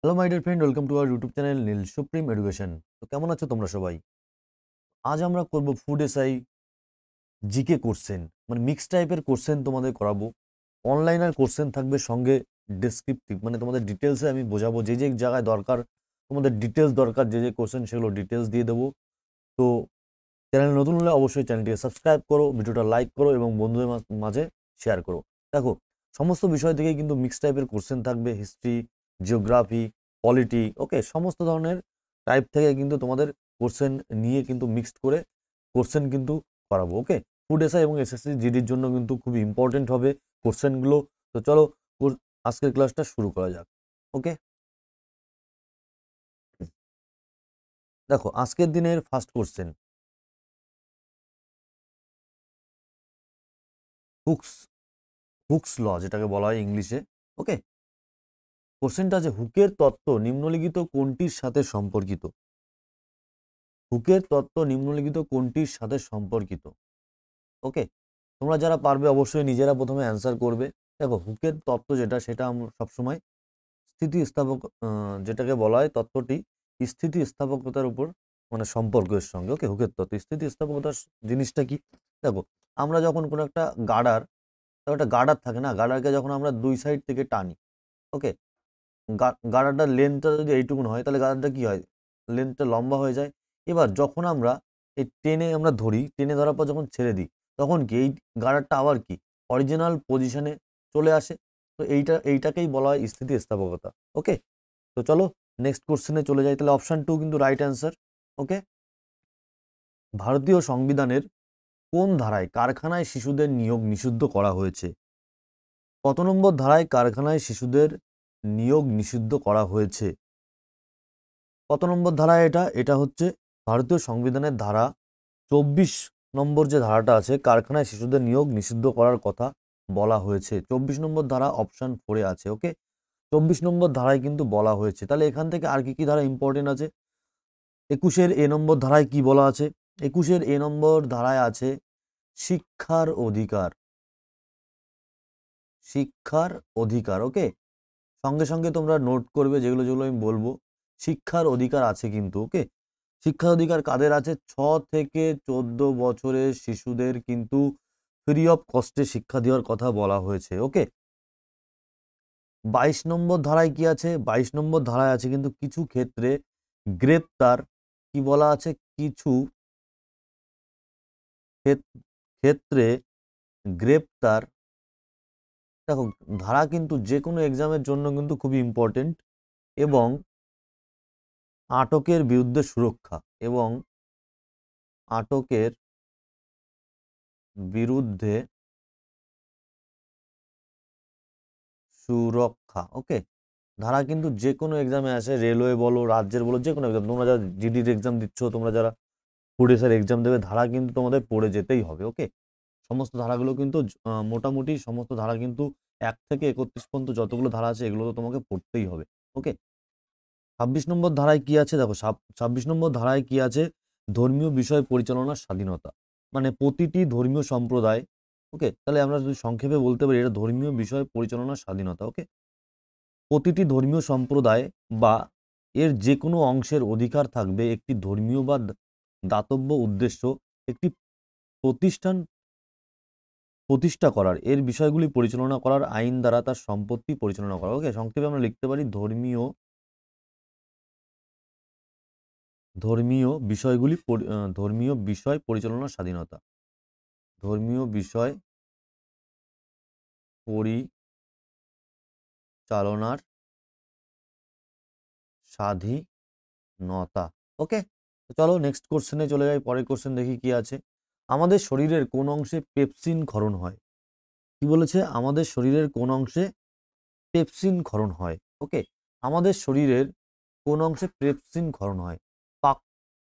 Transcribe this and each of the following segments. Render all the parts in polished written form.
Hello my dear friend, welcome to our YouTube channel Neel supreme education. তো কেমন আছো তোমরা সবাই? আজ আমরা করব ফুড এসআই জিকে কোশ্চেন, মানে মিক্স টাইপের কোশ্চেন তোমাদের করাবো। অনলাইন আর কোশ্চেন থাকবে, সঙ্গে ডেসক্রিপটিভ, মানে তোমাদের ডিটেলসে আমি বোঝাবো যে যে জায়গায় দরকার, তোমাদের ডিটেলস দরকার, যে যে কোশ্চেন সেগুলো ডিটেলস দিয়ে দেবো। তো চ্যানেল নতুন হলে অবশ্যই চ্যানেলটিকে সাবস্ক্রাইব করো, ভিডিওটা লাইক করো এবং বন্ধুদের মাঝে শেয়ার করো। দেখো, সমস্ত বিষয় থেকেই কিন্তু মিক্স টাইপের কোশ্চেন থাকবে, হিস্ট্রি, জিওগ্রাফি, পলিটি, ওকে, সমস্ত ধরনের টাইপ থেকে কিন্তু তোমাদের কোশ্চেন নিয়ে কিন্তু মিক্সড করে কোশ্চেন কিন্তু করাবো। ওকে, ফুড এসআই এবং এসএসসি জিডির জন্য কিন্তু খুবই ইম্পর্টেন্ট হবে কোশ্চেনগুলো। তো চলো আজকের ক্লাসটা শুরু করা যাক। ওকে, দেখো আজকের দিনের ফার্স্ট কোশ্চেন, হুকস হুকস ল যেটাকে বলা হয় ইংলিশে। ওকে, কোশ্চেনটা আছে, হুকের তত্ত্ব নিম্নলিখিত কোনটির সাথে সম্পর্কিত? হুকের তত্ত্ব নিম্নলিখিত কোনটির সাথে সম্পর্কিত? ওকে, তোমরা যারা পারবে অবশ্যই নিজেরা প্রথমে অ্যান্সার করবে। দেখো, হুকের তত্ত্ব যেটা, সেটা আমরা সবসময় স্থিতিস্থাপক, যেটাকে বলা হয় তত্ত্বটি স্থিতিস্থাপকতার উপর, মানে সম্পর্কের সঙ্গে। ওকে, হুকের তত্ত্ব স্থিতিস্থাপকতার জিনিসটা কি? দেখো, আমরা যখন কোনো একটা গার্ডার, একটা গার্ডার থাকে না, গার্ডারকে যখন আমরা দুই সাইড থেকে টানি, ওকে, গাড়াটার লেন্থটা যদি এইটুকুন হয়, তাহলে গাড়াটা কি হয়, লেন্থটা লম্বা হয়ে যায়। এবার যখন আমরা এই টেনে আমরা ধরি, টেনে ধরার পর যখন ছেড়ে দিই, তখন কি এই গাড়ারটা আবার কি অরিজিনাল পজিশনে চলে আসে। তো এইটাকেই বলা হয় স্থিতিস্থাপকতা। ওকে, তো চলো নেক্সট কোশ্চেনে চলে যাই। তাহলে অপশন 2 কিন্তু রাইট অ্যান্সার। ওকে, ভারতীয় সংবিধানের কোন ধারায় কারখানায় শিশুদের নিয়োগ নিষিদ্ধ করা হয়েছে? কত নম্বর ধারায় কারখানায় শিশুদের নিয়োগ নিষিদ্ধ করা হয়েছে? কত নম্বর ধারায় এটা? এটা হচ্ছে ভারতীয় সংবিধানের ধারা 24 নম্বর, যে ধারাটা আছে, কারখানায় শিশুদের নিয়োগ নিষিদ্ধ করার কথা বলা হয়েছে। 24 নম্বর ধারা অপশন 4 আছে। ওকে, 24 নম্বর ধারায় কিন্তু বলা হয়েছে। তাহলে এখান থেকে আর কি কি ধারা ইম্পর্টেন্ট আছে? 21-এর এ নম্বর ধারায় কি বলা আছে? 21-এর এ নম্বর ধারায় আছে শিক্ষার অধিকার। শিক্ষার অধিকার। ওকে, সঙ্গে সঙ্গে তোমরা নোট করবে যেগুলো যেগুলো আমি বলবো। শিক্ষার অধিকার আছে কিন্তু। ওকে, শিক্ষার অধিকার কাদের আছে? 6 থেকে 14 বছরের শিশুদের কিন্তু ফ্রি অফ কস্টে শিক্ষা দেওয়ার কথা বলা হয়েছে। ওকে, 22 নম্বর ধারায় কি আছে? 22 নম্বর ধারায় আছে কিন্তু কিছু ক্ষেত্রে গ্রেপ্তার, কি বলা আছে, কিছু ক্ষেত্রে গ্রেপ্তার। দেখো, ধারা কিন্তু যে কোনো এক্সামের জন্য কিন্তু খুবই ইম্পর্টেন্ট। এবং আটকের বিরুদ্ধে সুরক্ষা, এবং আটকের বিরুদ্ধে সুরক্ষা। ওকে, ধারা কিন্তু যে কোনো এক্সামে আসে, রেলওয়ে বলো, রাজ্যের বলো, যে কোনো এক্সাম, তোমরা যারা জিডির এক্সাম দিচ্ছ, তোমরা যারা ফুড এসআইয়ের এক্সাম দেবে, ধারা কিন্তু তোমাদের পড়ে যেতেই হবে। ওকে, সমস্ত ধারাগুলো কিন্তু মোটামুটি সমস্ত ধারা কিন্তু 1 থেকে 31 পর্যন্ত যতগুলো ধারা আছে, এগুলো তো তোমাকে পড়তেই হবে। ওকে, 26 নম্বর ধারায় কি আছে? দেখো, 26 নম্বর ধারায় কি আছে? ধর্মীয় বিষয় পরিচালনার স্বাধীনতা, মানে প্রতিটি ধর্মীয় সম্প্রদায়। ওকে, তাহলে আমরা যদি সংক্ষেপে বলতে পারি, এটা ধর্মীয় বিষয় পরিচালনার স্বাধীনতা। ওকে, প্রতিটি ধর্মীয় সম্প্রদায় বা এর যে কোনো অংশের অধিকার থাকবে একটি ধর্মীয় বা দাতব্য উদ্দেশ্য একটি প্রতিষ্ঠান প্রতিষ্ঠা করার, এর বিষয়গুলি পরিচালনা করার, আইন দ্বারা তার সম্পত্তি পরিচালনা করা। ওকে, সংক্ষেপে আমরা লিখতে পারি ধর্মীয় বিষয় পরিচালনার স্বাধীনতা। ধর্মীয় বিষয় পরিচালনার স্বাধীনতা। ওকে, তো চলো নেক্সট কোশ্চেনে চলে যাই। পরের কোশ্চেন দেখি কি আছে। আমাদের শরীরের কোন অংশে পেপসিন ক্ষরণ হয়? কি বলেছে? আমাদের শরীরের কোন অংশে পেপসিন ক্ষরণ হয়? ওকে, আমাদের শরীরের কোন অংশে পেপসিন ক্ষরণ হয়? পাক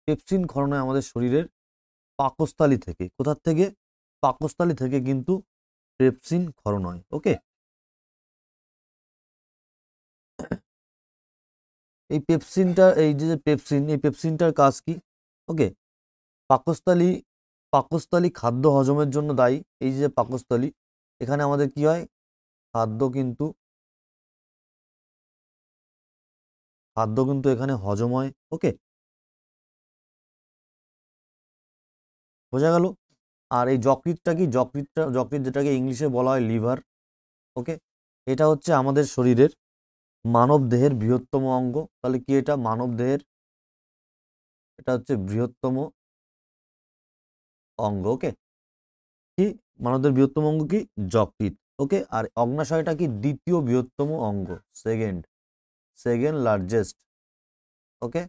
পেপসিন ক্ষরণ হয় আমাদের শরীরের পাকস্থলী থেকে। কোথার থেকে? পাকস্থলী থেকে কিন্তু পেপসিন ক্ষরণ হয়। ওকে, এই পেপসিনটা, এই যে পেপসিন, এই পেপসিনটার কাজ কি? ওকে, পাকস্থলী পাকস্থলী খাদ্য হজমের জন্য দায়ী। এই যে পাকস্থলী, এখানে আমাদের কি হয়? খাদ্য কিন্তু খাদ্য কিন্তু এখানে হজম হয়। ওকে, বোঝা গেল। আর এই যকৃৎটা কি, যকৃৎ যেটাকে ইংলিশে বলা হয় লিভার। ওকে, এটা হচ্ছে আমাদের শরীরের মানব দেহের বৃহত্তম অঙ্গ। তাহলে কি এটা মানব দেহের, এটা হচ্ছে বৃহত্তম অঙ্গ। ওকে, কি মানবদের বৃহত্তম অঙ্গ কি যকৃৎ। ওকে, আর অগ্নাশয়টা কি দ্বিতীয় বৃহত্তম অঙ্গ, সেকেন্ড সেকেন্ড লার্জেস্ট। ওকে,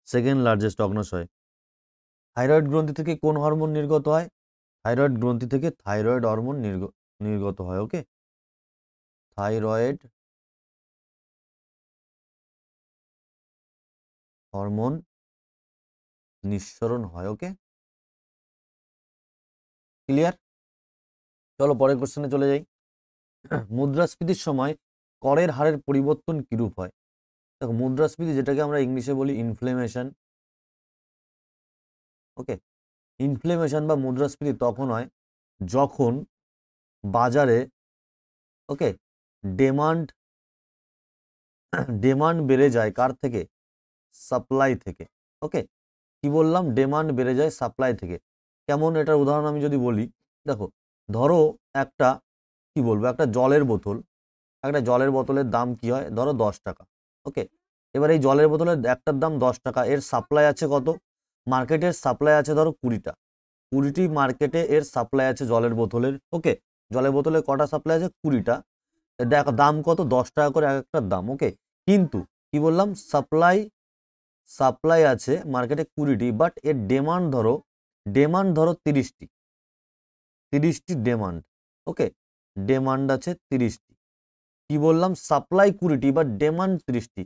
সেকেন্ড লার্জেস্ট অগ্নাশয়। থাইরয়েড গ্রন্থি থেকে কোন হরমোন নির্গত হয়? থাইরয়েড গ্রন্থি থেকে থাইরয়েড হরমোন নির্গত হয়। ওকে, থাইরয়েড হরমোন নিঃসরণ হয়। ওকে, ক্লিয়ার। চলো পরের কোশ্চেনে চলে যাই। মুদ্রাস্ফীতির সময় করের হারের পরিবর্তন কিরূপ হয়? দেখো, মুদ্রাস্ফীতি যেটাকে আমরা ইংলিশে বলি ইনফ্লেমেশন। ওকে, ইনফ্লেমেশন বা মুদ্রাস্ফীতি তখন হয় যখন বাজারে, ওকে, ডিমান্ড ডিমান্ড বেড়ে যায় কার থেকে? সাপ্লাই থেকে। ওকে, কি বললাম? ডিমান্ড বেড়ে যায় সাপ্লাই থেকে। কেমন, এটার উদাহরণ আমি যদি বলি, দেখো, ধরো একটা, কি বলবো, একটা জলের বোতল, একটা জলের বোতলের দাম কি হয়, ধরো 10 টাকা। ওকে, এবার এই জলের বোতলের একটার দাম 10 টাকা, এর সাপ্লাই আছে কত? মার্কেটের সাপ্লাই আছে ধরো 20টা, 20টি মার্কেটে এর সাপ্লাই আছে জলের বোতলের। ওকে, জলের বোতলে কটা সাপ্লাই আছে? 20টা। দেখ দাম কত? 10 টাকা করে এক একটার দাম। ওকে, কিন্তু কি বললাম, সাপ্লাই সাপ্লাই আছে মার্কেটে 20টি, বাট এর ডিমান্ড ধরো 30টি ডিমান্ড। ওকে, ডিমান্ড আছে 30টি, কি বললাম, সাপ্লাই 20টি বাট ডিমান্ড 30টি।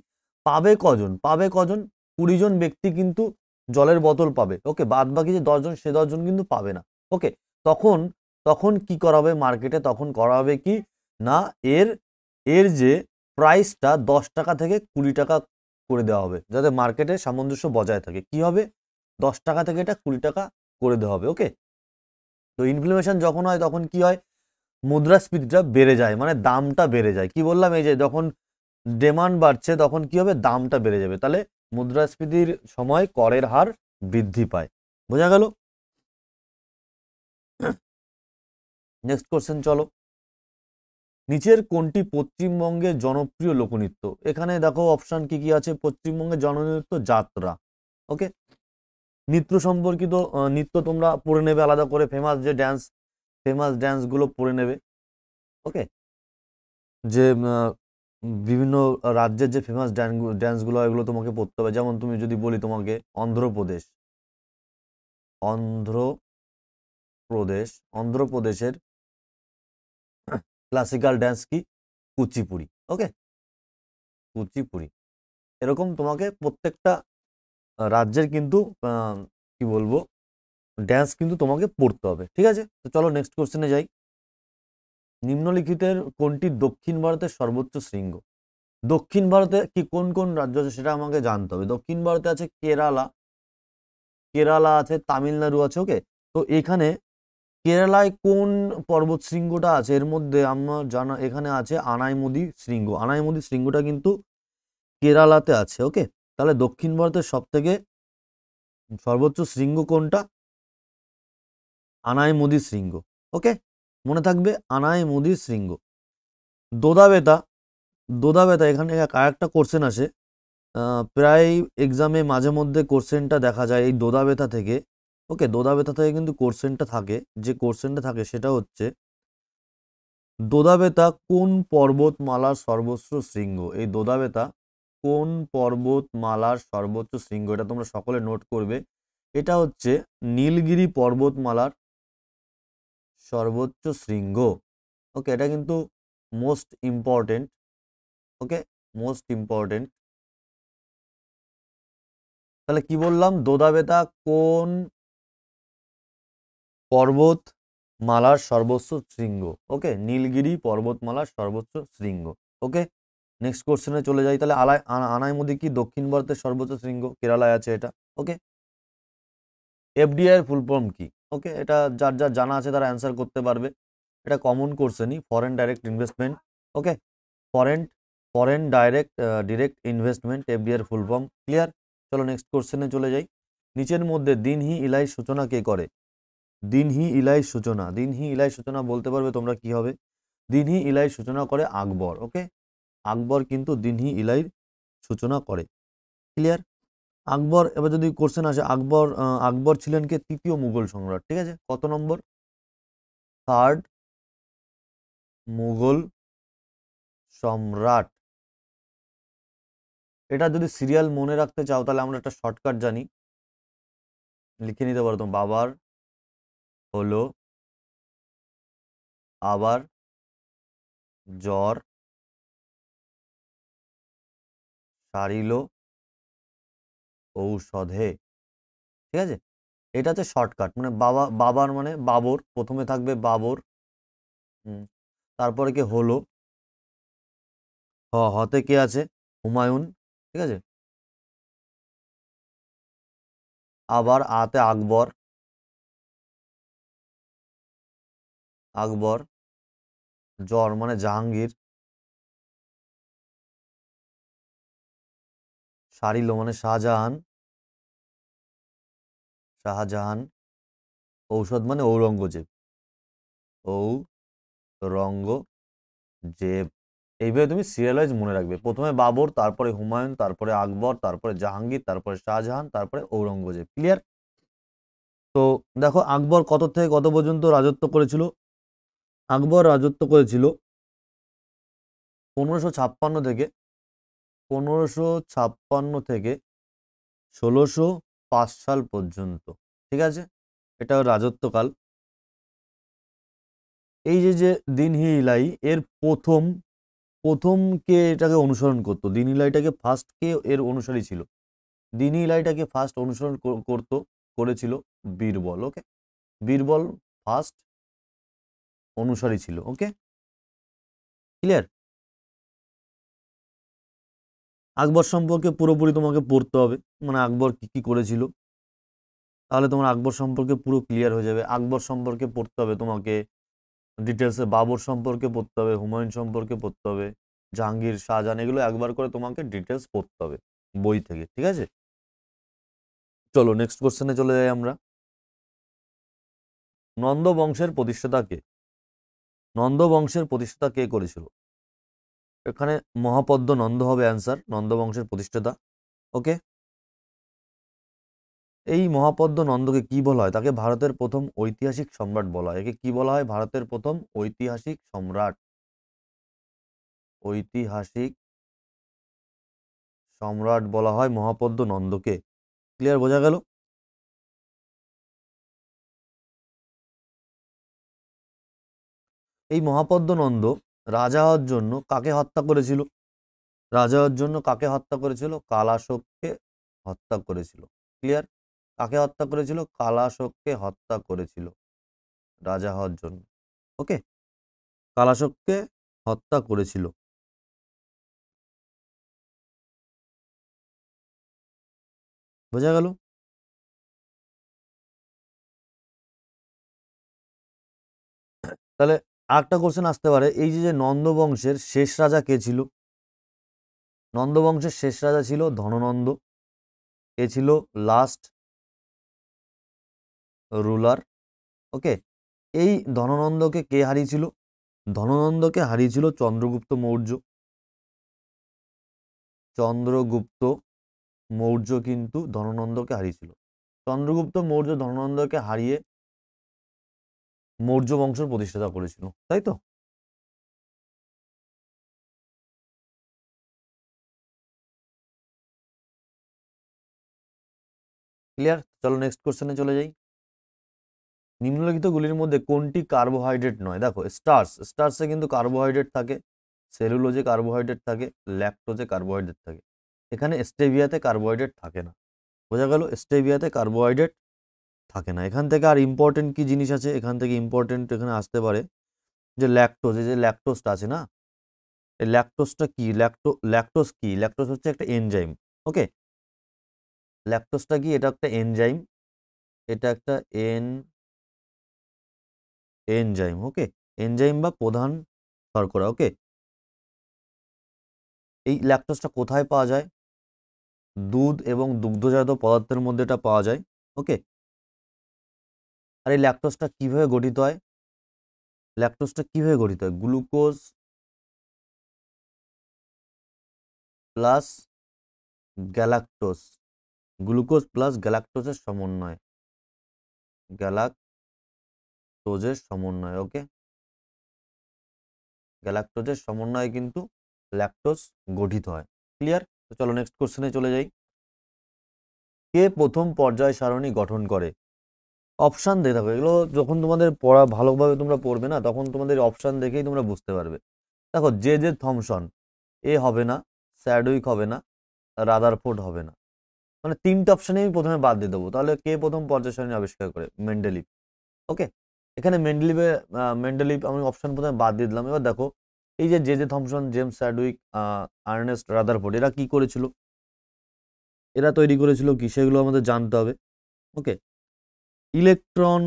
পাবে কজন? 20 জন ব্যক্তি কিন্তু জলের বোতল পাবে। ওকে, বাদ বাকি যে 10 জন, সে 10 জন কিন্তু পাবে না। ওকে, তখন তখন কি করা হবে মার্কেটে? তখন করা হবে কি না, এর এর যে প্রাইসটা 10 টাকা থেকে 20 টাকা করে দেওয়া হবে, যাতে মার্কেটে সামঞ্জস্য বজায় থাকে। কি হবে? 10 টাকা থেকে এটা 20 টাকা করে দেওয়া হবে। ওকে, তো ইনফ্লেমেশন যখন হয় তখন কি হয়? মুদ্রাস্ফীতিটা বেড়ে যায়, মানে দামটা বেড়ে যায়। কি বললাম? এই যে যখন ডিমান্ড বাড়ছে তখন কি হবে? দামটা বেড়ে যাবে। তাহলে মুদ্রাস্ফীতির সময় করের হার বৃদ্ধি পায়। বোঝা গেল? নেক্সট কোশ্চেন চলো। নিচের কোনটি পশ্চিমবঙ্গের জনপ্রিয় লোকনৃত্য? এখানে দেখো অপশন কি কি আছে। পশ্চিমবঙ্গের জননৃত্য যাত্রা। ওকে, নৃত্য সম্পর্কিত নৃত্য তোমরা পড়ে নেবে আলাদা করে, ফেমাস ড্যান্সগুলো পড়ে নেবে। ওকে, যে বিভিন্ন রাজ্যের যে ফেমাস ড্যান্সগুলো হয় এগুলো তোমাকে পড়তে হবে। যেমন তুমি যদি বলি তোমাকে অন্ধ্রপ্রদেশের ক্লাসিক্যাল ড্যান্স কি? কুচিপুড়ি। ওকে, কুচিপুড়ি। এরকম তোমাকে প্রত্যেকটা রাজ্যের কিন্তু কি বলবো, ড্যান্স কিন্তু তোমাকে পড়তে হবে। ঠিক আছে, তো চলো নেক্সট কোশ্চেনে যাই। নিম্নলিখিতের কোনটি দক্ষিণ ভারতের সর্বোচ্চ শৃঙ্গ? দক্ষিণ ভারতে কি কোন কোন রাজ্য আছে সেটা আমাকে জানতে হবে। দক্ষিণ ভারতে আছে কেরালা আছে, তামিলনাড়ু আছে। ওকে, তো এখানে কেরালায় কোন পর্বত শৃঙ্গটা আছে? এর মধ্যে আমার জানা এখানে আছে আনাইমুদি শৃঙ্গ। আনাইমুদি শৃঙ্গটা কিন্তু কেরালাতে আছে। ওকে, তাহলে দক্ষিণ ভারতের সব থেকে সর্বোচ্চ শৃঙ্গ কোনটা? আনাইমুদি শৃঙ্গ। ওকে, মনে থাকবে আনাইমুদি শৃঙ্গ। দোদা বেতা এখানে আরেকটা কোশ্চেন আসে, প্রায় এক্সামে মাঝে মধ্যে কোশ্চেনটা দেখা যায় এই দোদা বেতা থেকে। ওকে, দোদা বেতা থেকে কিন্তু কোশ্চেনটা থাকে, যে কোশ্চেনটা থাকে সেটা হচ্ছে দোদা বেতা কোন পর্বতমালার সর্বোচ্চ শৃঙ্গ? এই দোদা বেতা কোন পর্বতমালার সর্বোচ্চ শৃঙ্গ? এটা তোমরা সকলে নোট করবে। এটা হচ্ছে নীলগিরি পর্বতমালার সর্বোচ্চ শৃঙ্গ। ওকে, এটা কিন্তু মোস্ট ইম্পর্টেন্ট। ওকে, মোস্ট ইম্পর্টেন্ট। তাহলে কি বললাম? দোদা বেতা কোন পর্বতমালার সর্বোচ্চ শৃঙ্গ? ওকে, নীলগিরি পর্বতমালার সর্বোচ্চ শৃঙ্গ। ওকে, নেক্সট কোশ্চেনে চলে যাই। তাহলে আনাইমুদি কি দক্ষিণ ভারতের সর্বোচ্চ শৃঙ্গ? কেরালায় আছে এটা। ওকে, এফডিআই এর ফুল ফর্ম কি? ওকে, এটা যার যার জানা আছে তারা অ্যান্সার করতে পারবে। এটা কমন কোশ্চেনই, foreign direct investment. Okay, foreign foreign direct investment, FDR full form. Clear? চলো নেক্সট কোশ্চেনে চলে যাই। নিচের মধ্যে দিনহি ইলাই সূচনা কে করে? দিনহি ইলাই সূচনা, দিনহি ইলাই সূচনা বলতে পারবে তোমরা কি হবে? দিনহি ইলাই সূচনা করে আকবর। ওকে, আকবর কিন্তু দিনহি ইলাইয়ের সূচনা করে। ক্লিয়ার? আকবর, এবার যদি কোশ্চেন আসে আকবর ছিলেন কে? তৃতীয় মুঘল সম্রাট। ঠিক আছে, কত নম্বর? থার্ড মুঘল সম্রাট। এটা যদি সিরিয়াল মনে রাখতে চাও তাহলে আমরা একটা শর্টকাট জানি, লিখে নিতে পারো। তোমার বাবার হলো, আবার জ্বর সারিল ঔষধে। ঠিক আছে, এটা হচ্ছে শর্টকাট। মানে বাবার মানে বাবর, প্রথমে থাকবে বাবর, তারপরে কে? হলো, হতে কে আছে? হুমায়ুন। ঠিক আছে, আবার আতে আকবর, আকবর, জ্বর মানে জাহাঙ্গীর, সারিল মানে শাহজাহান, শাহজাহান, ঔষধ মানে ঔরঙ্গজেব, ঔরঙ্গজেব। এইভাবে তুমি সিরিয়াল ওয়াইজ মনে রাখবে। প্রথমে বাবর, তারপরে হুমায়ুন, তারপরে আকবর, তারপরে জাহাঙ্গীর, তারপরে শাহজাহান, তারপরে ঔরঙ্গজেব। ক্লিয়ার? তো দেখো আকবর কত থেকে কত পর্যন্ত রাজত্ব করেছিল? আকবর রাজত্ব করেছিল 1556 থেকে 1605 সাল পর্যন্ত। ঠিক আছে, এটা ওর রাজত্বকাল। এই যে দিনহি ইলাই এর প্রথম প্রথম কে এটাকে অনুসরণ করতো? দিন ইলাইটাকে ফার্স্ট কে এর অনুসারী ছিল? দিন ইলাইটাকে ফার্স্ট অনুসরণ করেছিল বীরবল। ওকে, বীরবল ফার্স্ট অনুসারী ছিল। ওকে, ক্লিয়ার? আকবর সম্পর্কে পুরোপুরি তোমাকে পড়তে হবে, মানে আকবর কি কি করেছিল, তাহলে তোমার আকবর সম্পর্কে পুরো ক্লিয়ার হয়ে যাবে। আকবর সম্পর্কে পড়তে হবে তোমাকে ডিটেলসে, বাবর সম্পর্কে পড়তে হবে, হুমায়ুন সম্পর্কে পড়তে হবে, জাহাঙ্গীর, শাহজাহান, এগুলো একবার করে তোমাকে ডিটেলস পড়তে হবে বই থেকে। ঠিক আছে, চলো নেক্সট কোশ্চেনে চলে যাই আমরা। নন্দ বংশের প্রতিষ্ঠাতা কে? নন্দ বংশের প্রতিষ্ঠাতা কে করেছিল? এখানে মহাপদ্ম নন্দ হবে অ্যান্সার, নন্দ বংশের প্রতিষ্ঠাতা। ওকে, এই মহাপদ্ম নন্দকে কি বলা হয়? তাকে ভারতের প্রথম ঐতিহাসিক সম্রাট বলা হয়। একে কি বলা হয়? ভারতের প্রথম ঐতিহাসিক সম্রাট, ঐতিহাসিক সম্রাট বলা হয় মহাপদ্ম নন্দকে। ক্লিয়ার? বোঝা গেল? এই মহাপদ্ম নন্দ রাজা হওয়ার জন্য কাকে হত্যা করেছিল? রাজা হওয়ার জন্য কাকে হত্যা করেছিল? কালাশোককে হত্যা করেছিল। ক্লিয়ার? কাকে হত্যা করেছিল? কালাশোককে হত্যা করেছিল রাজা হওয়ার জন্য। ওকে, কালাশোককে হত্যা করেছিল। বোঝা গেল? তাহলে আরেকটা কোশ্চেন আসতে পারে, এই যে নন্দ বংশের শেষ রাজা কে ছিল? নন্দ বংশের শেষ রাজা ছিল ধননন্দ। এ ছিল লাস্ট রুলার। ওকে, এই ধননন্দকে কে হারিয়েছিল? ধননন্দকে হারিয়েছিল চন্দ্রগুপ্ত মৌর্য। চন্দ্রগুপ্ত মৌর্য কিন্তু ধননন্দকে হারিয়েছিল। চন্দ্রগুপ্ত মৌর্য ধননন্দকে হারিয়ে মৌর্য বংশের প্রতিষ্ঠাতা করেছিল, তাই তো? ক্লিয়ার? চলো নেক্সট কোশ্চেনে চলে যাই। নিম্নলিখিতগুলির মধ্যে কোনটি কার্বোহাইড্রেট নয়? দেখো স্টার্সে কিন্তু কার্বোহাইড্রেট থাকে, সেলুলোজে কার্বোহাইড্রেট থাকে, ল্যাকটোজে কার্বোহাইড্রেট থাকে। এখানে স্টেভিয়াতে কার্বোহাইড্রেট থাকে না। বোঝা গেল? স্টেভিয়াতে কার্বোহাইড্রেট থাকে না। এখান থেকে আর ইম্পর্টেন্ট কি জিনিস আছে? এখান থেকে ইম্পর্টেন্ট এখানে আসতে পারে যে ল্যাকটোজ, এই যে ল্যাকটোজটা আছে না, এই ল্যাকটোজটা কি? ল্যাকটোজ কি? ল্যাকটোজ হচ্ছে একটা এনজাইম। ওকে, ল্যাকটোজটা কি? এটা একটা এনজাইম, এটা একটা এনজাইম। ওকে, এনজাইম বা প্রধান শর্করা। ওকে, এই ল্যাকটোজটা কোথায় পাওয়া যায়? দুধ এবং দুগ্ধজাত পদার্থের মধ্যে এটা পাওয়া যায়। ওকে, আর এই ল্যাকটোজটা কিভাবে গঠিত হয়? ল্যাকটোজটা কিভাবে গঠিত হয়? Glucose plus galactose, glucose plus গ্যালাক্টোজের সমন্বয়, গ্যালাক্টোজের সমন্বয়। ওকে, গ্যালাক্টোজের সমন্বয়ে কিন্তু ল্যাকটোজ গঠিত হয়। ক্লিয়ার? তো চলো নেক্সট কোশ্চেনে চলে যাই। কে প্রথম পর্যায় সারণী গঠন করে? অপশান দিয়ে থাকো, এগুলো যখন তোমাদের পড়া ভালোভাবে তোমরা পড়বে না, তখন তোমাদের অপশান দেখেই তোমরা বুঝতে পারবে। দেখো, জে থমসন, এ হবে না, স্যাডউইক হবে না, রাদারফোর্ড হবে না। মানে তিনটে অপশানে আমি প্রথমে বাদ দিয়ে দেবো। তাহলে কে প্রথম পর্যায় সারণী আবিষ্কার করে? মেন্ডেলিভ। ওকে, এখানে মেন্ডেলিভ আমি অপশান প্রথমে বাদ দিয়ে দিলাম। এবার দেখো, এই যে Thomson, James Chadwick, Ernst Rutherford, এরা কি করেছিল? এরা তৈরি করেছিল কি, সেগুলো আমাদের জানতে হবে। ওকে, ইলেকট্রন,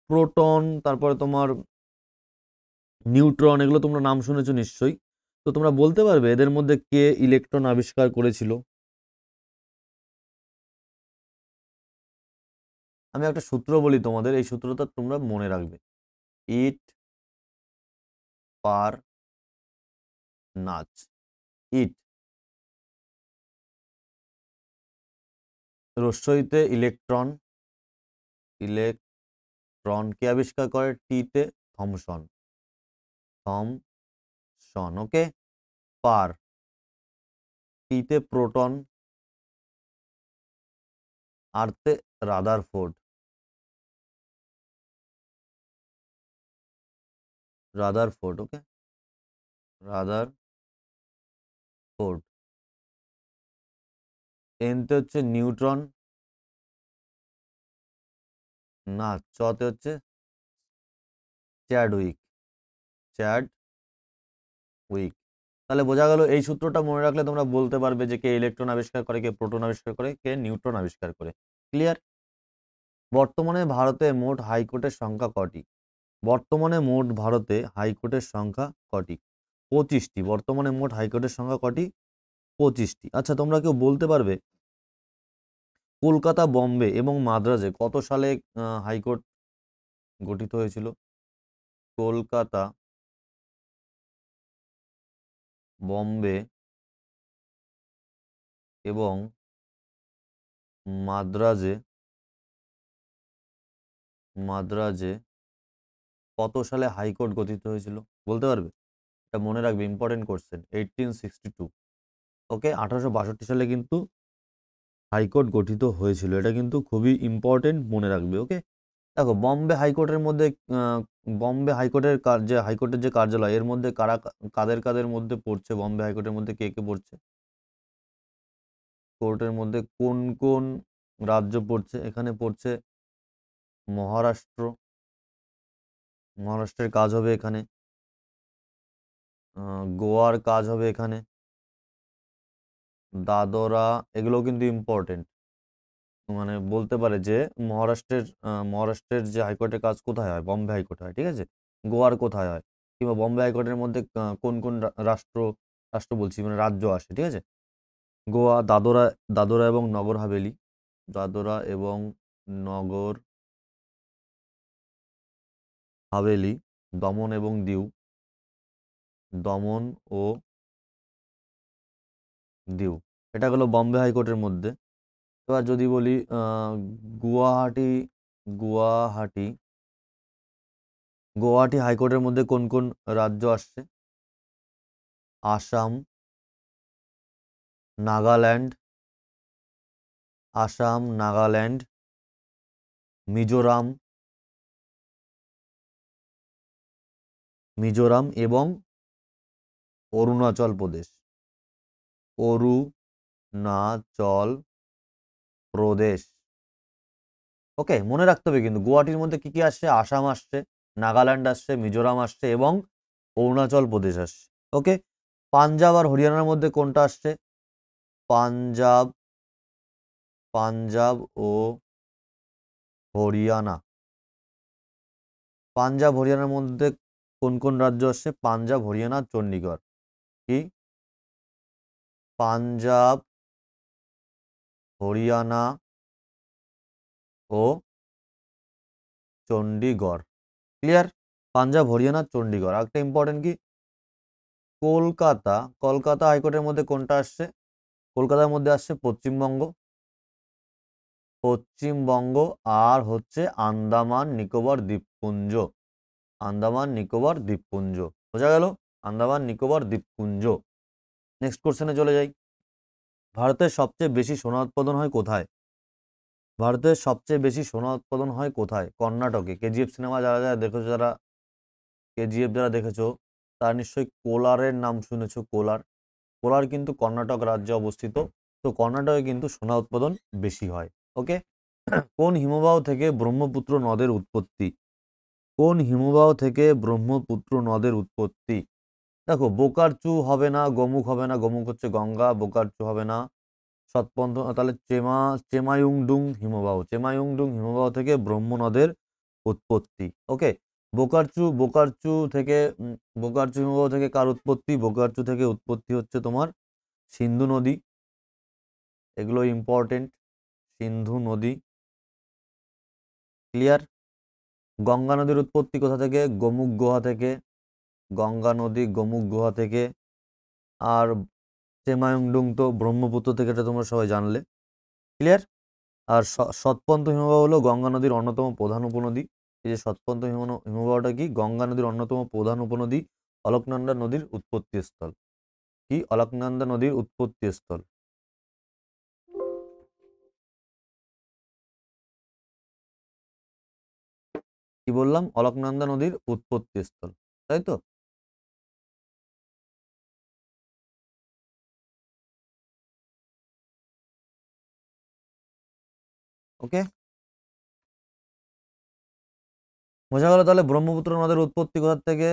প্রোটন, তারপরে তোমার নিউট্রন, এগুলো তোমরা নাম শুনেছো নিশ্চয়ই। তো তোমরা বলতে পারবে এদের মধ্যে কে ইলেকট্রন আবিষ্কার করেছিল? আমি একটা সূত্র বলি তোমাদের, এই সূত্রটা তোমরা মনে রাখবে। ইট পার নাচ, ইট রস্যইতে ইলেকট্রন, ইলেকট্রন কে আবিষ্কার করে? টিতে থমসন, থমসন। ওকে, পার, টিতে প্রোটন, আরতে রাদারফোর্ড, রাদারফোর্ড। ওকে, রাদারফোর্ড। এনতে হচ্ছে নিউট্রন, না চতে হচ্ছে চ্যাডউইক, চ্যাডউইক। তাহলে বোঝা গেল, এই সূত্রটা মনে রাখলে তোমরা বলতে পারবে যে কে ইলেকট্রন আবিষ্কার করে, কে প্রোটন আবিষ্কার করে, কে নিউট্রন আবিষ্কার করে। ক্লিয়ার? বর্তমানে ভারতে মোট হাইকোর্টের সংখ্যা কটি? বর্তমানে মোট ভারতে হাইকোর্টের সংখ্যা কটি? 25টি। বর্তমানে মোট হাইকোর্টের সংখ্যা কটি? 25টি। আচ্ছা, তোমরা কেউ বলতে পারবে কলকাতা, বম্বে এবং মাদ্রাজে কত সালে হাইকোর্ট গঠিত হয়েছিল? কলকাতা, বম্বে এবং মাদ্রাজে মাদ্রাজে কত সালে হাইকোর্ট গঠিত হয়েছিল? বলতে পারবে? এটা মনে রাখবে, ইম্পর্টেন্ট কোশ্চেন। 1862। ওকে, 1862 সালে কিন্তু হাইকোর্ট গঠিত হয়েছিল। এটা কিন্তু খুবই ইম্পর্টেন্ট, মনে রাখবে। ওকে, দেখো, বম্বে হাইকোর্টের মধ্যে বম্বে হাইকোর্টের যে হাইকোর্টের যে কার্যালয়, এর মধ্যে কারা কাদের কাদের মধ্যে পড়ছে? বম্বে হাইকোর্টের মধ্যে কে কে পড়ছে? কোর্টের মধ্যে কোন কোন রাজ্য পড়ছে? এখানে পড়ছে মহারাষ্ট্র, মহারাষ্ট্রের কাজ হবে এখানে। গোয়ার কাজ হবে এখানে, দাদরা, এগুলো কিন্তু ইম্পর্টেন্ট। মানে বলতে পারে যে মহারাষ্ট্রের যে হাইকোর্টের কাজ কোথায় হয়? বম্বে হাইকোর্ট হয়, ঠিক আছে? গোয়ার কোথায় হয়? কিংবা বম্বে হাইকোর্টের মধ্যে কোন কোন রাষ্ট্র বলছি, মানে রাজ্য আসে, ঠিক আছে? গোয়া, দাদরা, দাদরা এবং নগর হাভেলি, দাদরা এবং নগর হাভেলি, দমন এবং দিউ, দমন ও দিউ, এটা হলো বম্বে হাইকোর্টের মধ্যে। এবার যদি বলি গুয়াহাটি, গুয়াহাটি গুয়াহাটি হাইকোর্টের মধ্যে কোন কোন রাজ্য আসছে? আসাম, নাগাল্যান্ড, আসাম, নাগাল্যান্ড, মিজোরাম, মিজোরাম এবং অরুণাচল প্রদেশ, অরুণাচল প্রদেশ। ওকে, মনে রাখতে হবে কিন্তু গুয়াহাটির মধ্যে কি কি আসছে? আসাম আসছে, নাগাল্যান্ড আসছে, মিজোরাম আসছে এবং অরুণাচল প্রদেশ আসছে। ওকে, পাঞ্জাব আর হরিয়ানার মধ্যে কোনটা আসছে? পাঞ্জাব, পাঞ্জাব ও হরিয়ানা। পাঞ্জাব হরিয়ানার মধ্যে কোন কোন রাজ্য আসছে? পাঞ্জাব, হরিয়ানা, চণ্ডীগড়। কি? পাঞ্জাব, হরিয়ানা ও চণ্ডীগড়। ক্লিয়ার? পাঞ্জাব, হরিয়ানা, চণ্ডীগড়। একটা ইম্পর্টেন্ট কি, কলকাতা, কলকাতা হাইকোর্টের মধ্যে কোনটা আসছে? কলকাতার মধ্যে আসছে পশ্চিমবঙ্গ, পশ্চিমবঙ্গ আর হচ্ছে আন্দামান নিকোবর দ্বীপপুঞ্জ। আন্দামান নিকোবর দ্বীপপুঞ্জ, বোঝা গেল? আন্দামান নিকোবর দ্বীপপুঞ্জ। নেক্সট কোশ্চেনে চলে যাই। ভারতের সবচেয়ে বেশি সোনা উৎপাদন হয় কোথায়? ভারতের সবচেয়ে বেশি সোনা উৎপাদন হয় কোথায়? কর্ণাটকে। কেজিএফ সিনেমা যারা যারা দেখেছো, যারা কেজিএফ যারা দেখেছো তারা নিশ্চয়ই কোলারের নাম শুনেছো। কোলার, কোলার কিন্তু কর্ণাটক রাজ্যে অবস্থিত। তো কর্ণাটকে কিন্তু সোনা উৎপাদন বেশি হয়। ওকে। কোন হিমবাহ থেকে ব্রহ্মপুত্র নদের উৎপত্তি? কোন হিমবাহ থেকে ব্রহ্মপুত্র নদের উৎপত্তি? দেখো, বোকারচু হবে না, গোমুখ হবে না, গোমুখ হচ্ছে গঙ্গা, বোকারচু হবে না, সৎপন্থ, তাহলে চেমায়ুংডুং হিমবাহ, চেমায়ুংডুং হিমবাহ থেকে ব্রহ্ম নদের উৎপত্তি। ওকে। বোকারচু থেকে বোকারচু হিমবাহ থেকে কার উৎপত্তি? বোকারচু থেকে উৎপত্তি হচ্ছে তোমার সিন্ধু নদী। এগুলো ইম্পর্টেন্ট, সিন্ধু নদী। ক্লিয়ার? গঙ্গা নদীর উৎপত্তি কোথা থেকে? গোমুখ গুহা থেকে। গঙ্গা নদী গোমুখ গুহা থেকে। আর চেমায়ুংডুং তো ব্রহ্মপুত্র থেকে, এটা তোমরা সবাই জানলে। ক্লিয়ার? আর সৎপন্থ হিমবাহ হলো গঙ্গা নদীর অন্যতম প্রধান উপনদী। এই যে সৎপন্থ হিমবাহটা কি? গঙ্গা নদীর অন্যতম প্রধান উপনদী, অলকনন্দা নদীর উৎপত্তি স্থল। কি? অলকনন্দা নদীর উৎপত্তি স্থল। কি বললাম? অলকনন্দা নদীর উৎপত্তি স্থল, তাই তো? ওকে, বোঝা গেল তাহলে ব্রহ্মপুত্র নদের উৎপত্তি কোথা থেকে?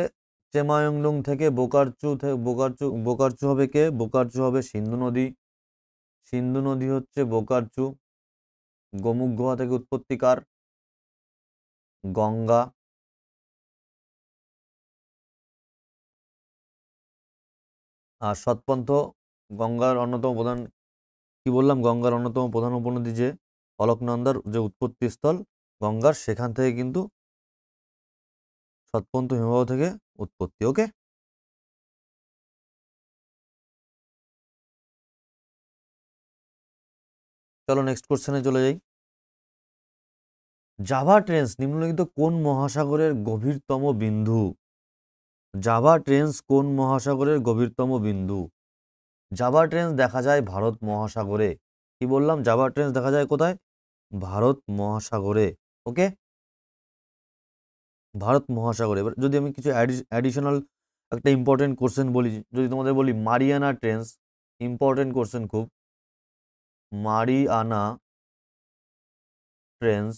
চেমায়ংডুং থেকে। বোকারচু হবে কে? বোকারচু হবে সিন্ধু নদী। সিন্ধু নদী হচ্ছে বোকারচু। গোমুখ গুহা থেকে উৎপত্তি কার? গঙ্গা। আর সৎপন্থ গঙ্গার অন্যতম প্রধান, কি বললাম? গঙ্গার অন্যতম প্রধান উপনদী যে অলকনন্দার যে উৎপত্তি স্থল গঙ্গার, সেখান থেকে কিন্তু সৎপন্থ হিমবাহ থেকে উৎপত্তি। ওকে। চলো নেক্সট কোশ্চেনে চলে যাই। জাভা ট্রেন্স নিম্নলিখিত কোন মহাসাগরের গভীরতম বিন্দু? জাভা ট্রেন্স কোন মহাসাগরের গভীরতম বিন্দু? জাভা ট্রেন্স দেখা যায় ভারত মহাসাগরে। কি বললাম? জাভা ট্রেন্স দেখা যায় কোথায়? ভারত মহাসাগরে। ওকে, ভারত মহাসাগরে। এবার যদি আমি কিছু অ্যাডিশনাল একটা ইম্পর্টেন্ট কোশ্চেন বলি, যদি তোমাদের বলি মারিয়ানা ট্রেন্স, ইম্পর্টেন্ট কোশ্চেন খুব। মারিয়ানা ট্রেন্স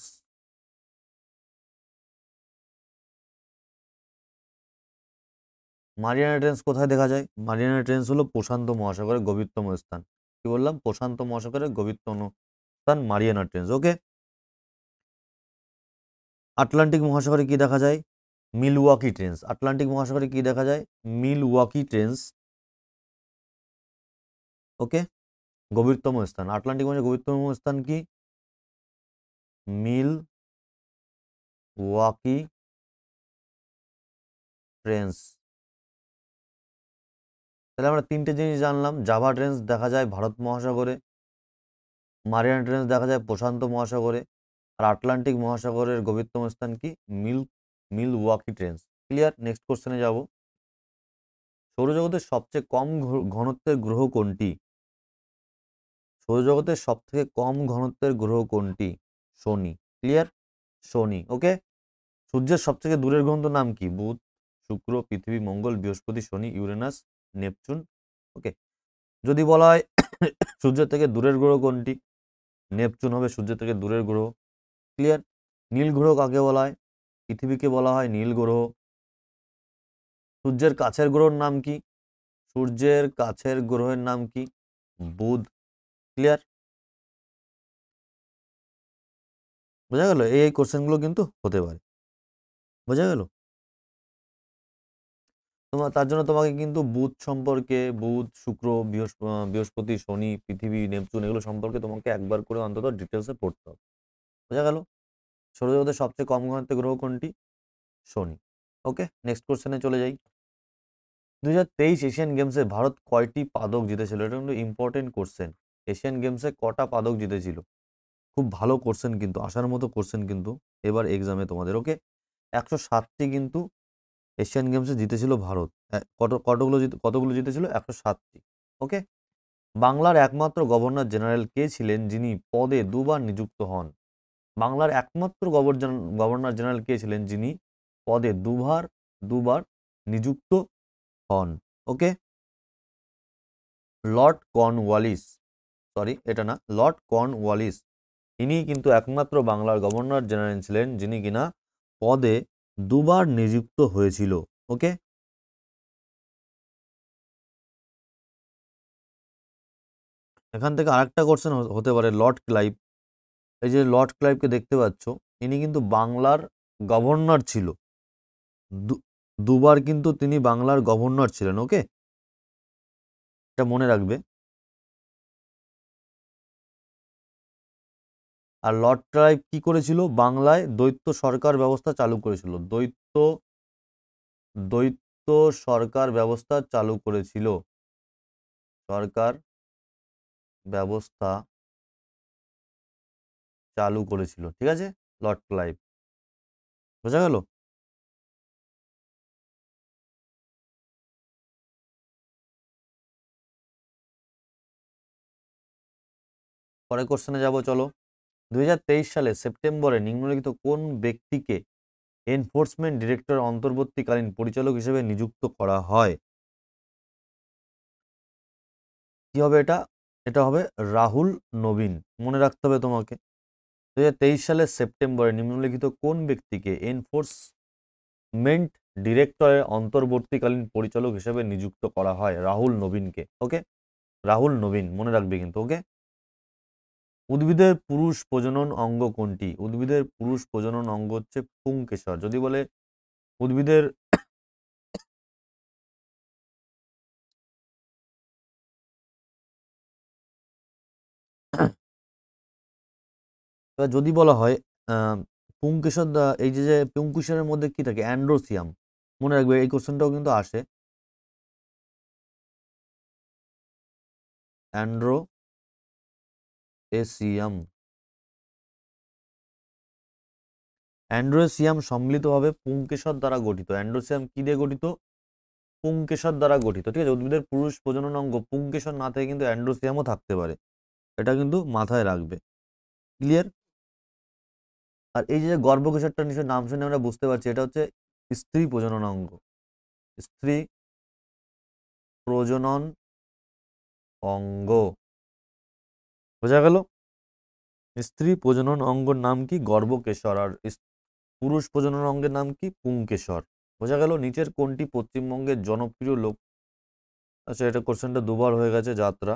মারিয়ানা ট্রেন্স কোথায় দেখা যায়? মারিয়ানা ট্রেন্স হলো প্রশান্ত মহাসাগরের গভীরতম স্থান। কি বললাম? প্রশান্ত মহাসাগরের গভীরতম স্থান মারিয়ানা ট্রেন্স। ওকে। আটলান্টিক মহাসাগরে কি দেখা যায়? Milwaukee trench. আটলান্টিক মহাসাগরে কি দেখা যায়? Milwaukee trench. ওকে, গভীরতম স্থান আটলান্টিক মহাসাগরের গভীরতম স্থান কি? Milwaukee trench. তাহলে আমরা তিনটে জিনিস জানলাম। জাভা ট্রেন্স দেখা যায় ভারত মহাসাগরে, মারিয়ানা ট্রেন্স দেখা যায় প্রশান্ত মহাসাগরে, আর আটলান্টিক মহাসাগরের গভীরতম স্থান কি? Milwaukee trench. ক্লিয়ার? নেক্সট কোশ্চেনে যাব। সৌরজগতের সবচেয়ে কম ঘনত্বের গ্রহ কোনটি? সৌরজগতের সব থেকে কম ঘনত্বের গ্রহ কোনটি? শনি। ক্লিয়ার? শনি। ওকে। সূর্যের সব থেকে দূরের গ্রহের নাম কি? বুধ, শুক্র, পৃথিবী, মঙ্গল, বৃহস্পতি, শনি, ইউরেনাস, নেপচুন। ওকে। যদি বলা হয় সূর্যের থেকে দূরের গ্রহ কোনটি? নেপচুন হবে সূর্যের থেকে দূরের গ্রহ। ক্লিয়ার? নীল গ্রহ কাকে বলা হয়? পৃথিবীকে বলা হয় নীল গ্রহ। সূর্যের কাছের গ্রহের নাম কি? সূর্যের কাছের গ্রহের নাম কি? বুধ। ক্লিয়ার? বোঝা গেল? এই কোশ্চেনগুলো কিন্তু হতে পারে। বোঝা গেল? তার জন্য তোমাকে কিন্তু বুধ সম্পর্কে, বুধ, শুক্র, বৃহস্পতি, শনি, পৃথিবী, নেপচুন এগুলো সম্পর্কে তোমাকে একবার করে অন্তত ডিটেলসে পড়তে হবে। বোঝা গেল? সৌরজগতের সবচেয়ে কম ঘনত্বের গ্রহ কোনটি? শনি। ওকে, নেক্সট কোশ্চেনে চলে যাই। 2023 এশিয়ান গেমসে ভারত কয়টি পদক জিতেছিল? এটা কিন্তু ইম্পর্টেন্ট কোশ্চেন। এশিয়ান গেমসে কটা পদক জিতেছিল? খুব ভালো কোশ্চেন, কিন্তু আসার মতো কোশ্চেন কিন্তু এবার এক্সামে তোমাদের। ওকে, 107টি কিন্তু এশিয়ান গেমসে জিতেছিল ভারত। কতগুলো জিতেছিল? 107টি। ওকে, বাংলার একমাত্র গভর্নর জেনারেল কে ছিলেন যিনি পদে দুবার নিযুক্ত হন? বাংলার একমাত্র গভর্নর জেনারেল কে ছিলেন যিনি পদে দুবার নিযুক্ত হন? ওকে, লর্ড কর্নওয়ালিস। সরি, এটা না, লর্ড কর্নওয়ালিস। ইনি কিন্তু একমাত্র বাংলার গভর্নর জেনারেল ছিলেন যিনি কিনা পদে দুবার নিযুক্ত হয়েছিল। ওকে, এখান থেকে আরেকটা কোশ্চেন হতে পারে, লর্ড ক্লাইভ। এই যে লর্ড ক্লাইভকে দেখতে পাচ্ছ, ইনি কিন্তু বাংলার গভর্নর ছিল। দুবার কিন্তু তিনি বাংলার গভর্নর ছিলেন। ওকে, এটা মনে রাখবে। আর লর্ড ক্লাইভ কি করেছিল? বাংলায় দ্বৈত সরকার ব্যবস্থা চালু করেছিল। দ্বৈত সরকার ব্যবস্থা চালু করেছিল। সরকার ব্যবস্থা চালু করেছিল, ঠিক আছে, লর্ড ক্লাইভ। বোঝা গেল? পরের কোশ্চেনে যাব, চলো। 2023 সালে সেপ্টেম্বরে নিম্নলিখিত কোন ব্যক্তিকে এনফোর্সমেন্ট ডিরেক্টর অন্তর্বর্তীকালীন পরিচালক হিসেবে নিযুক্ত করা হয়? কি হবে এটা? এটা হবে রাহুল নবীন। মনে রাখতে হবে তোমাকে। 2023 সালের সেপ্টেম্বরে নিম্নলিখিত কোন ব্যক্তিকে এনফোর্সমেন্ট ডিরেক্টরের অন্তর্বর্তীকালীন পরিচালক হিসেবে নিযুক্ত করা হয়? রাহুল নবীনকে। ওকে, রাহুল নবীন মনে রাখবে কিন্তু। ওকে, উদ্ভিদের পুরুষ প্রজনন অঙ্গ কোনটি? উদ্ভিদের পুরুষ প্রজনন অঙ্গ হচ্ছে পুংকেশর। যদি বলে উদ্ভিদের এবার যদি বলা হয় পুংকেশর, এই যে পুংকেশরের মধ্যে কি থাকে? অ্যান্ড্রোসিয়াম। মনে রাখবে, এই কোশ্চেনটাও কিন্তু আসে। অ্যান্ড্রোএসিয়াম। অ্যান্ড্রোসিয়াম সম্মিলিতভাবে পুংকেশর দ্বারা গঠিত। অ্যান্ড্রোসিয়াম কি দিয়ে গঠিত? পুংকেশর দ্বারা গঠিত, ঠিক আছে। উদ্ভিদের পুরুষ প্রজনন অঙ্গ পুংকেশর না থেকে কিন্তু অ্যান্ড্রোসিয়ামও থাকতে পারে, এটা কিন্তু মাথায় রাখবে। ক্লিয়ার? আর এই যে গর্ভকেশরটা নিশ্চয় নাম শুনে আমরা বুঝতে পারছি, এটা হচ্ছে স্ত্রী প্রজনন অঙ্গ। স্ত্রী প্রজনন অঙ্গ। বোঝা গেল? স্ত্রী প্রজনন অঙ্গর নাম কি? গর্ভকেশর। আর পুরুষ প্রজনন অঙ্গের নাম কি? পুংকেশর। বোঝা গেল? নিচের কোনটি পশ্চিমবঙ্গের জনপ্রিয় লোক? আচ্ছা, এটা কোশ্চেনটা দুবার হয়ে গেছে, যাত্রা।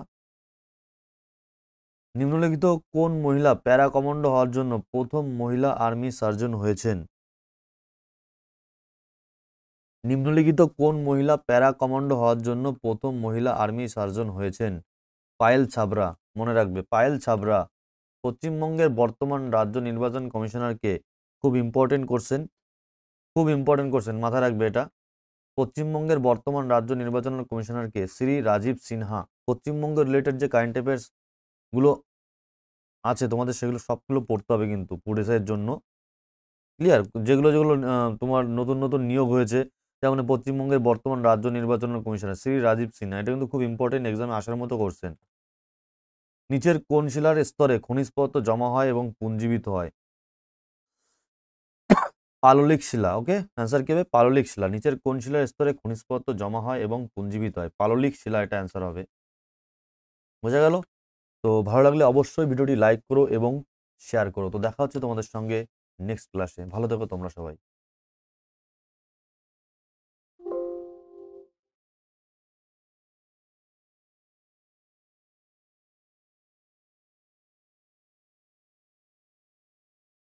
নিম্নলিখিত কোন মহিলা প্যারা কমান্ডো হওয়ার জন্য প্রথম মহিলা আর্মি সার্জন হয়েছেন? নিম্নলিখিত কোন মহিলা প্যারা কমান্ডো হওয়ার জন্য প্রথম মহিলা আর্মি সার্জন হয়েছেন? পায়েল ছাবরা। মনে রাখবে, পায়েল ছাবরা। পশ্চিমবঙ্গের বর্তমান রাজ্য নির্বাচন কমিশনারকে? খুব ইম্পর্টেন্ট কোশ্চেন, খুব ইম্পর্টেন্ট কোশ্চেন, মাথায় রাখবে এটা। পশ্চিমবঙ্গের বর্তমান রাজ্য নির্বাচন কমিশনারকে? শ্রী রাজীব সিনহা। পশ্চিমবঙ্গ রিলেটেড যে কারেন্ট অ্যাফেয়ার্স গুলো আছে তোমাদের, সেগুলো সবগুলো পড়তে হবে কিন্তু পুলিশের জন্য। ক্লিয়ার? যেগুলো যেগুলো তোমার নতুন নতুন নিয়োগ হয়েছে, যেমন পশ্চিমবঙ্গের বর্তমান রাজ্য নির্বাচন কমিশনার শ্রী রাজীব সিনহা, এটা কিন্তু খুব ইম্পর্টেন্ট, এক্সামে আসার মতো কোশ্চেন। নিচের কোন শিলার স্তরে খনিজ পদার্থ জমা হয় এবং পুঞ্জীবিত হয়? পাললিক শিলা। ওকে, অ্যান্সার কি হবে? পাললিক শিলা। নিচের কোন শিলার স্তরে খনিজ পদার্থ জমা হয় এবং পুঞ্জীবিত হয়? পাললিক শিলা, এটা অ্যান্সার হবে। বোঝা গেল? তো ভালো লাগলে অবশ্যই ভিডিওটি লাইক করো এবং শেয়ার করো। তো দেখা হচ্ছে তোমাদের সঙ্গে নেক্সট ক্লাসে। ভালো থেকো তোমরা সবাই।